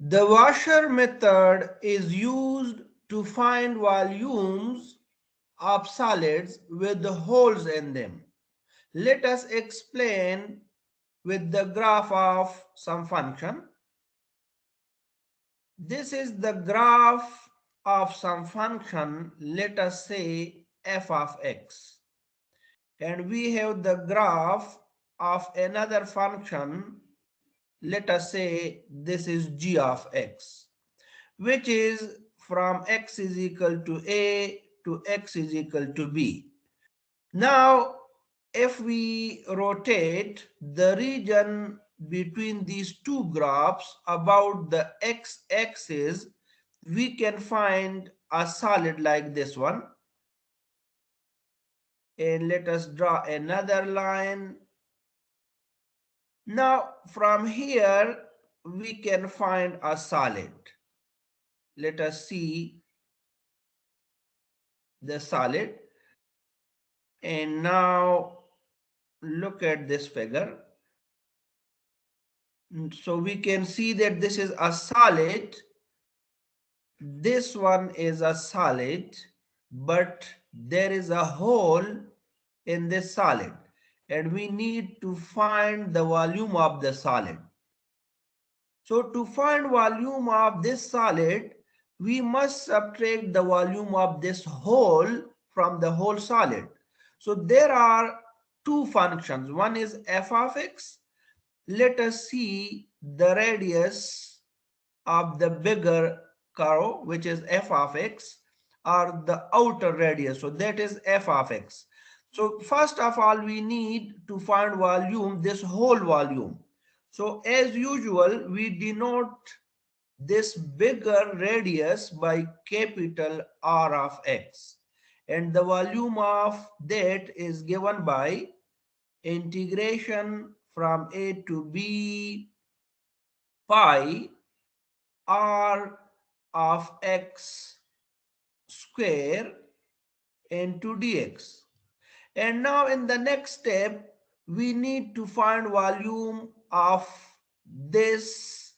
The washer method is used to find volumes of solids with the holes in them. Let us explain with the graph of some function. This is the graph of some function, let us say f of x. And we have the graph of another function, let us say this is g of x, which is from x is equal to a to x is equal to b. Now, if we rotate the region between these two graphs about the x-axis, we can find a solid like this one. And let us draw another line. Now, from here, we can find a solid. Let us see the solid. And now, look at this figure. So we can see that this is a solid. This one is a solid, but there is a hole in this solid, and we need to find the volume of the solid. So to find volume of this solid, we must subtract the volume of this hole from the whole solid. So there are two functions. One is f of x. Let us see the radius of the bigger curve, which is f of x, or the outer radius. So that is f of x. So first of all, we need to find volume, this whole volume. So as usual, we denote this bigger radius by capital R of x. And the volume of that is given by integration from a to b pi r of x square into dx. And now in the next step, we need to find volume of this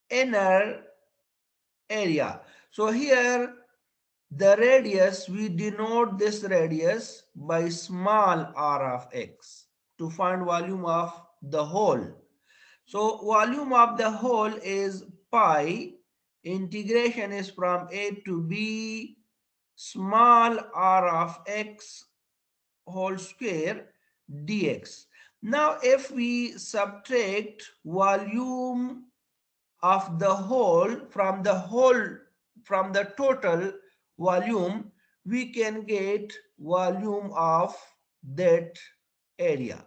inner area. So here the radius, we denote this radius by small r of x to find volume of the whole. So volume of the whole is pi, integration is from a to b small r of x whole square dx. Now if we subtract volume of the whole from the total volume, we can get volume of that area.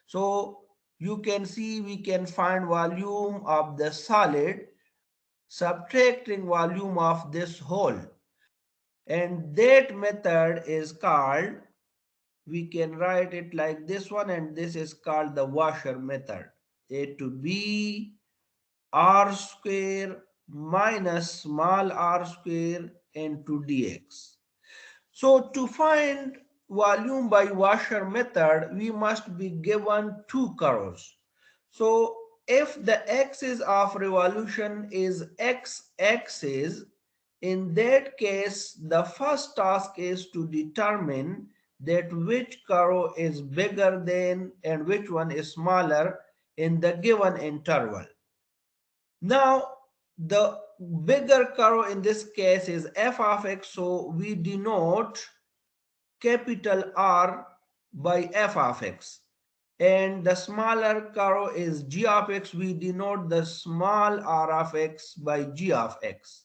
So you can see we can find volume of the solid subtracting volume of this whole, and that method is called, we can write it like this one, and this is called the washer method. A to b r square minus small r square into dx. So to find volume by washer method, we must be given two curves. So if the axis of revolution is x-axis, in that case, the first task is to determine that which curve is bigger than and which one is smaller in the given interval. Now, the bigger curve in this case is f of x, so we denote capital R by f of x. And the smaller curve is g of x, we denote the small r of x by g of x.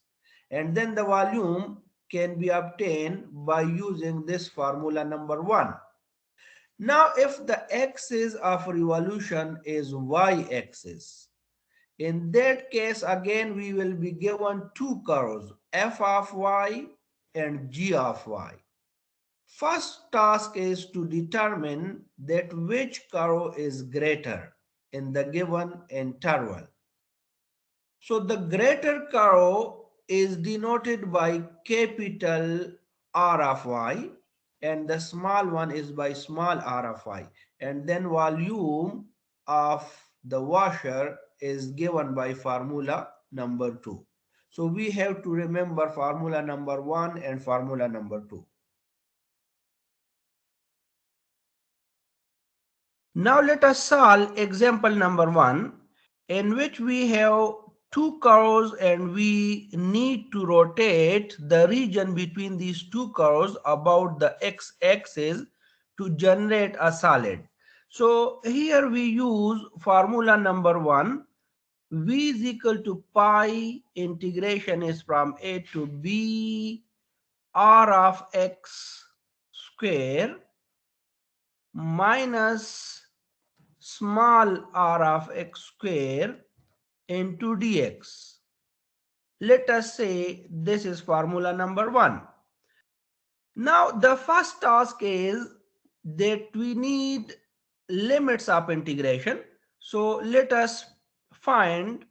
And then the volume can be obtained by using this formula number 1. Now, if the axis of revolution is y-axis, in that case, again, we will be given two curves, f of y and g of y. First task is to determine that which curve is greater in the given interval. So the greater curve is denoted by capital R of y, and the small one is by small r of y. And then volume of the washer is given by formula number 2. So we have to remember formula number 1 and formula number 2. Now let us solve example number 1, in which we have two curves and we need to rotate the region between these two curves about the x-axis to generate a solid. So here we use formula number 1. V is equal to pi, integration is from a to b, r of x square minus small r of x square into dx. Let us say this is formula number 1. Now the first task is that we need limits of integration. So let us find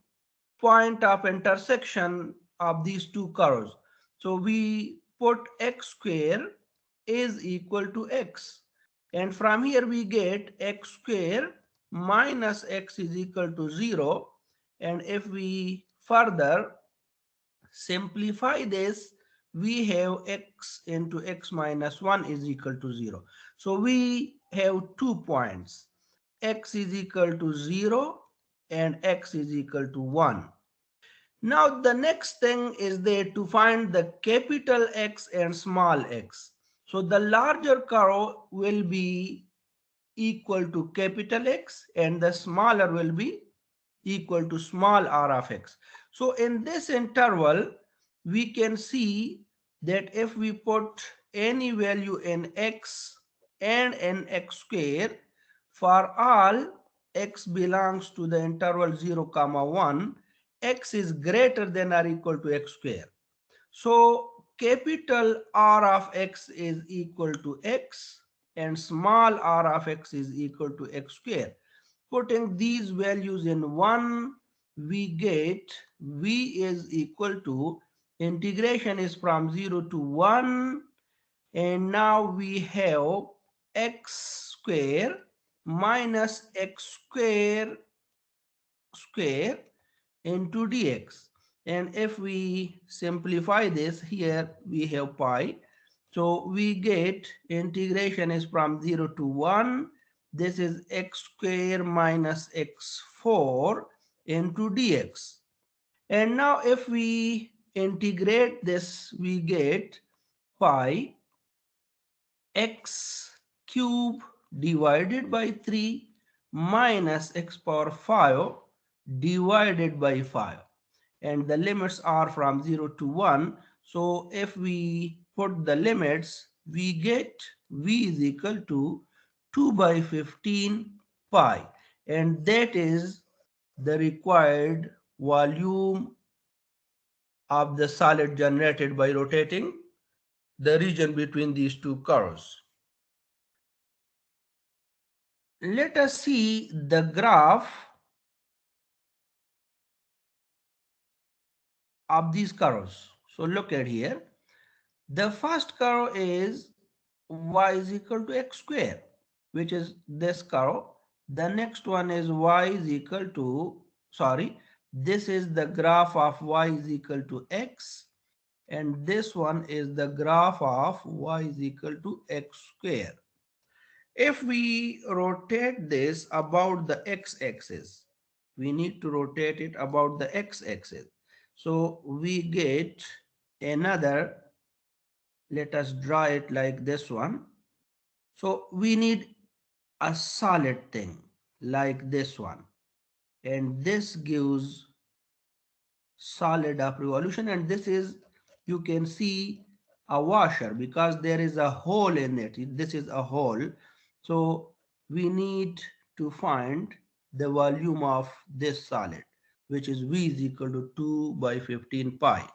point of intersection of these two curves. So we put x square is equal to x, and from here we get x square minus x is equal to 0, and if we further simplify this, we have x into x minus 1 is equal to 0. So we have 2 points, x is equal to 0 and x is equal to 1. Now the next thing is there to find the capital X and small x. So the larger curve will be equal to capital X and the smaller will be equal to small r of x. So in this interval, we can see that if we put any value in x and in x square, for all x belongs to the interval 0 comma 1, x is greater than or equal to x square. So capital R of x is equal to x and small r of x is equal to x square. Putting these values in 1, we get v is equal to, integration is from 0 to 1, and now we have x square minus x square into dx. And if we simplify this, here we have pi. So we get integration is from 0 to 1. This is x square minus x4 into dx. And now if we integrate this, we get pi x cube divided by 3 minus x power 5 divided by 5, and the limits are from 0 to 1. So if we put the limits, we get v is equal to 2 by 15 pi, and that is the required volume of the solid generated by rotating the region between these two curves. Let us see the graph of these curves. So look at here. The first curve is y is equal to x square, which is this curve. The next one is y is equal to, sorry, this is the graph of y is equal to x, and this one is the graph of y is equal to x square. If we rotate this about the x-axis, we need to rotate it about the x-axis. So we get another, let us draw it like this one. So we need a solid thing like this one. And this gives solid of revolution. And this is, you can see a washer because there is a hole in it. This is a hole. So we need to find the volume of this solid, which is V is equal to 2 by 15 pi.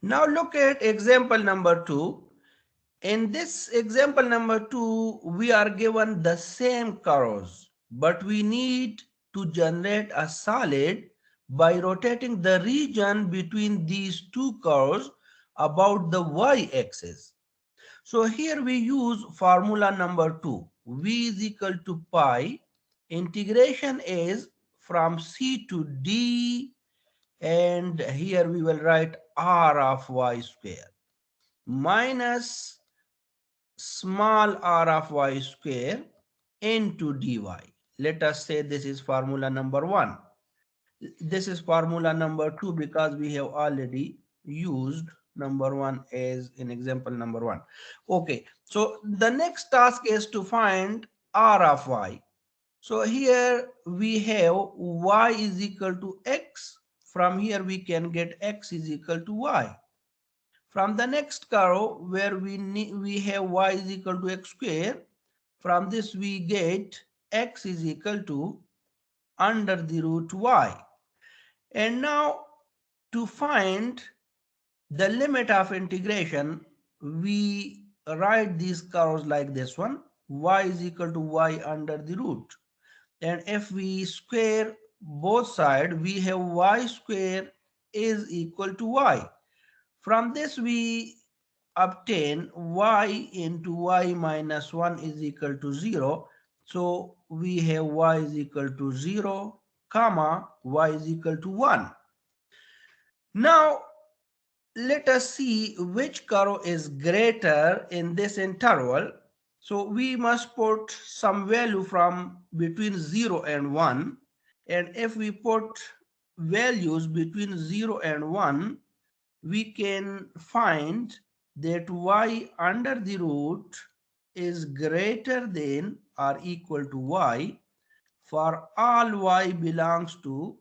Now look at example number 2. In this example number 2, we are given the same curves, but we need to generate a solid by rotating the region between these two curves about the y-axis. So here we use formula number 2. V is equal to pi. Integration is from C to D, and here we will write r of y square minus small r of y square into dy. Let us say this is formula number 1. This is formula number 2 because we have already used number 1 as in example number 1. Okay, so the next task is to find r of y. So here we have y is equal to x. From here we can get x is equal to y. From the next curve where we have y is equal to x square, from this we get x is equal to under the root y. And now to find the limit of integration, we write these curves like this one, y is equal to y under the root. And if we square both sides, we have y square is equal to y. From this we obtain y into y minus 1 is equal to 0. So we have y is equal to 0, comma, y is equal to 1. Now let us see which curve is greater in this interval. So we must put some value from between 0 and 1. And if we put values between 0 and 1, we can find that y under the root is greater than or equal to y for all y belongs to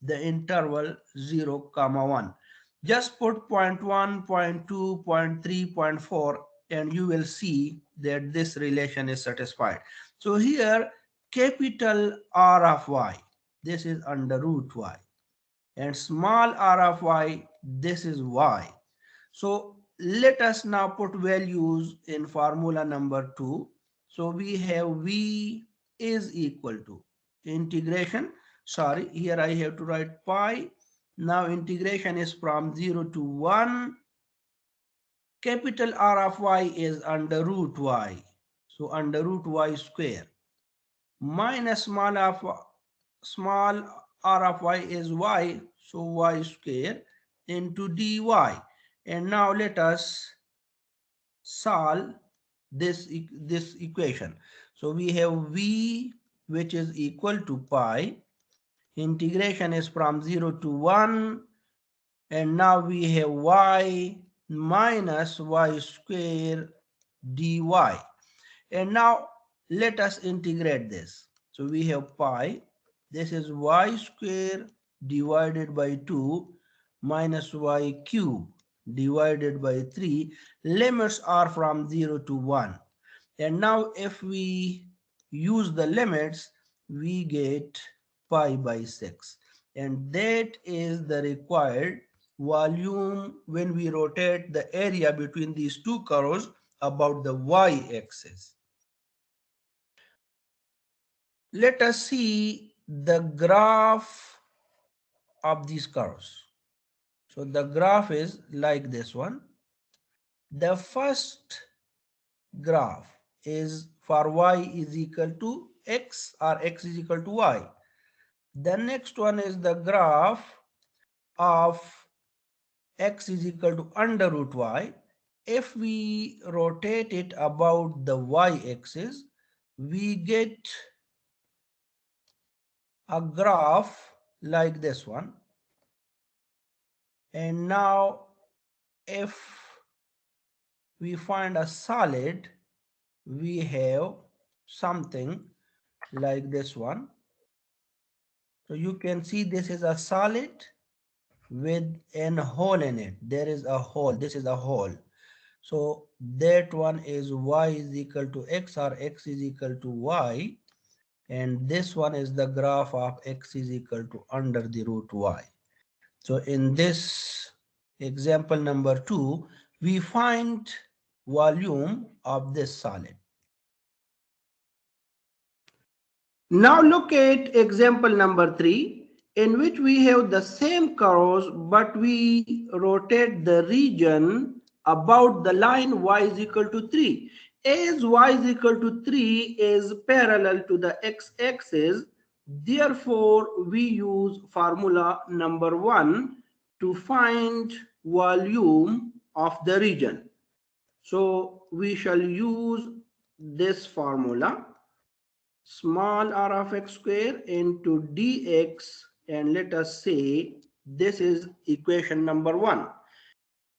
the interval 0, comma 1. Just put 0.1, 0.2, 0.3, 0.4, and you will see that this relation is satisfied. So here, capital R of y, this is under root y. And small r of y, this is y. So let us now put values in formula number 2. So we have v is equal to integration. Sorry, here I have to write pi. Now integration is from 0 to 1. Capital R of y is under root y. So under root y square. Minus small r of y is y. So y square into dy. And now let us solve this equation. So we have v which is equal to pi. Integration is from 0 to 1. And now we have y minus y square dy. And now let us integrate this. So we have pi. This is y square divided by 2 minus y cube divided by 3. Limits are from 0 to 1. And now if we use the limits, we get pi by 6. And that is the required volume when we rotate the area between these two curves about the y-axis. Let us see the graph of these curves. So the graph is like this one. The first graph is for y is equal to x or x is equal to y. The next one is the graph of x is equal to under root y. If we rotate it about the y-axis, we get a graph like this one. And now if we find a solid, we have something like this one. So you can see this is a solid with a hole in it. There is a hole. This is a hole. So that one is y is equal to x or x is equal to y. And this one is the graph of x is equal to under the root y. So in this example number 2, we find volume of this solid. Now look at example number 3, in which we have the same curves, but we rotate the region about the line y is equal to 3. As y is equal to 3 is parallel to the x-axis, Therefore, we use formula number 1 to find volume of the region. So we shall use this formula, small r of x square into dx, and let us say this is equation number 1.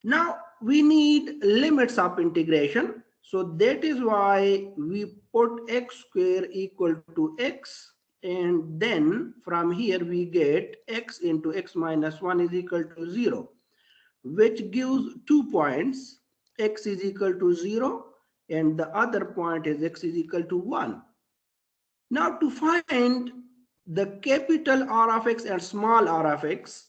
Now we need limits of integration. So that is why we put x square equal to x, and then from here we get x into x minus 1 is equal to 0, which gives 2 points. X is equal to 0 and the other point is x is equal to 1. Now to find the capital R of x and small r of x,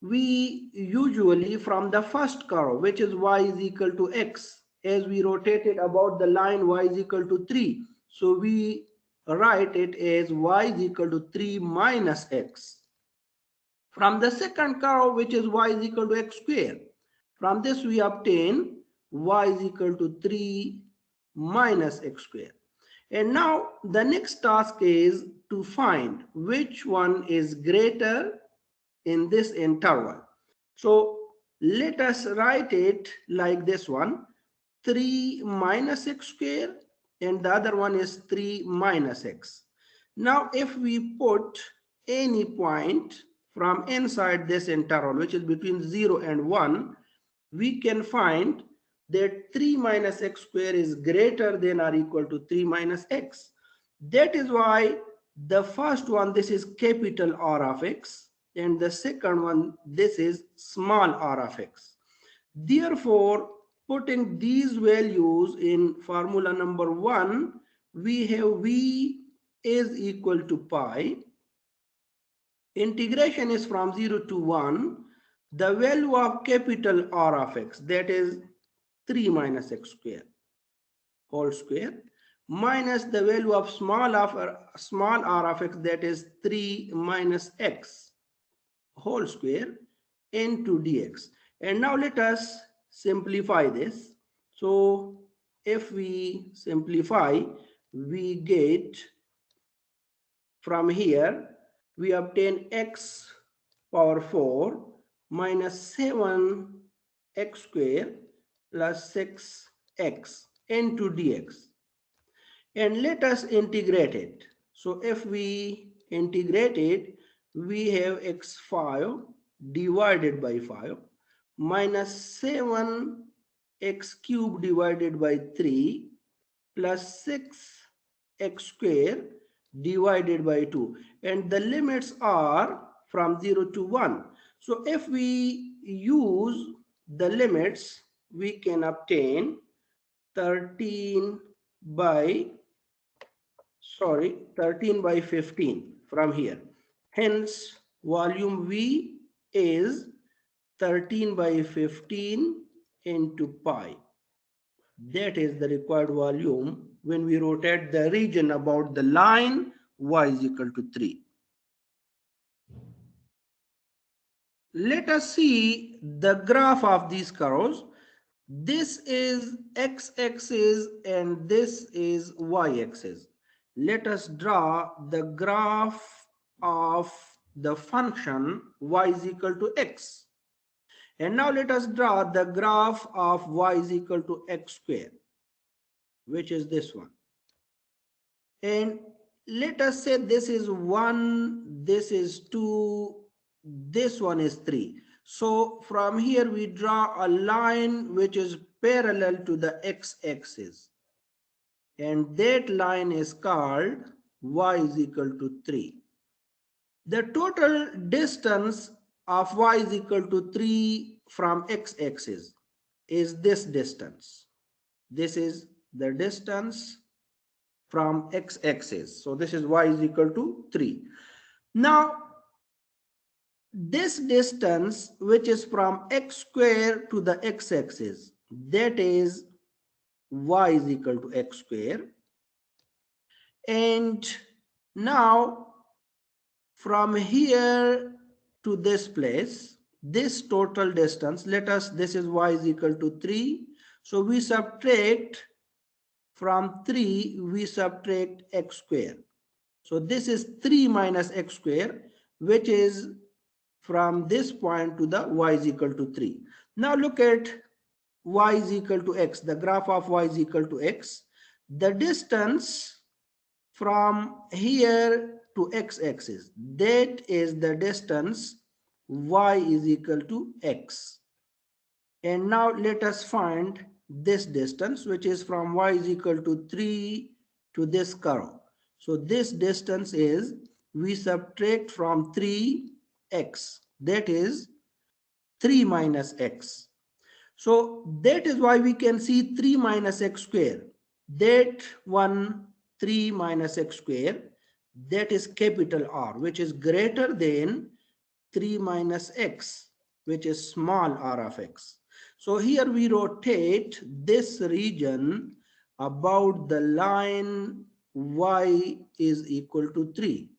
we usually from the first curve, which is y is equal to x, as we rotated about the line y is equal to 3. So we write it as y is equal to 3 minus x. From the second curve, which is y is equal to x square, from this we obtain y is equal to 3 minus x square. And now the next task is to find which one is greater in this interval. So let us write it like this one, 3 minus x square, and the other one is 3 minus x. Now if we put any point from inside this interval, which is between 0 and 1, we can find that 3 minus x square is greater than or equal to 3 minus x. That is why the first one, this is capital R of x, and the second one, this is small r of x. Therefore, putting these values in formula number 1, we have v is equal to pi. Integration is from 0 to 1. The value of capital R of x, that is 3 minus x square whole square, minus the value of small r of x, that is 3 minus x whole square into dx. And now let us simplify this. So if we simplify, we get from here, we obtain x power 4 minus 7x square plus 6x into dx. And let us integrate it. So if we integrate it, we have x5 divided by 5 minus 7x cube divided by 3 plus 6x square divided by 2. And the limits are from 0 to 1. So if we use the limits, we can obtain 13 by 15 from here. Hence, volume V is 13 by 15 into pi. That is the required volume when we rotate the region about the line y is equal to 3. Let us see the graph of these curves. This is x-axis and this is y-axis. Let us draw the graph of the function y is equal to x. And now let us draw the graph of y is equal to x square, which is this one. And let us say this is 1, this is 2, this one is 3. So from here we draw a line which is parallel to the x-axis. And that line is called y is equal to 3. The total distance of y is equal to 3 from x-axis is this distance. This is the distance from x-axis. So this is y is equal to 3. Now, this distance, which is from x square to the x-axis, that is y is equal to x square. And now, from here to this place, this total distance, this is y is equal to 3. So we subtract from 3, we subtract x square. So this is 3 minus x square, which is from this point to the y is equal to 3. Now look at y is equal to x, the graph of y is equal to x. The distance from here to x-axis, that is the distance y is equal to x. And now let us find this distance, which is from y is equal to 3 to this curve. So this distance is, we subtract from 3x, that is 3 minus x. So that is why we can see 3 minus x square. That one, 3 minus x square, that is capital R, which is greater than 3 minus x, which is small r of x. So here we rotate this region about the line y is equal to 3.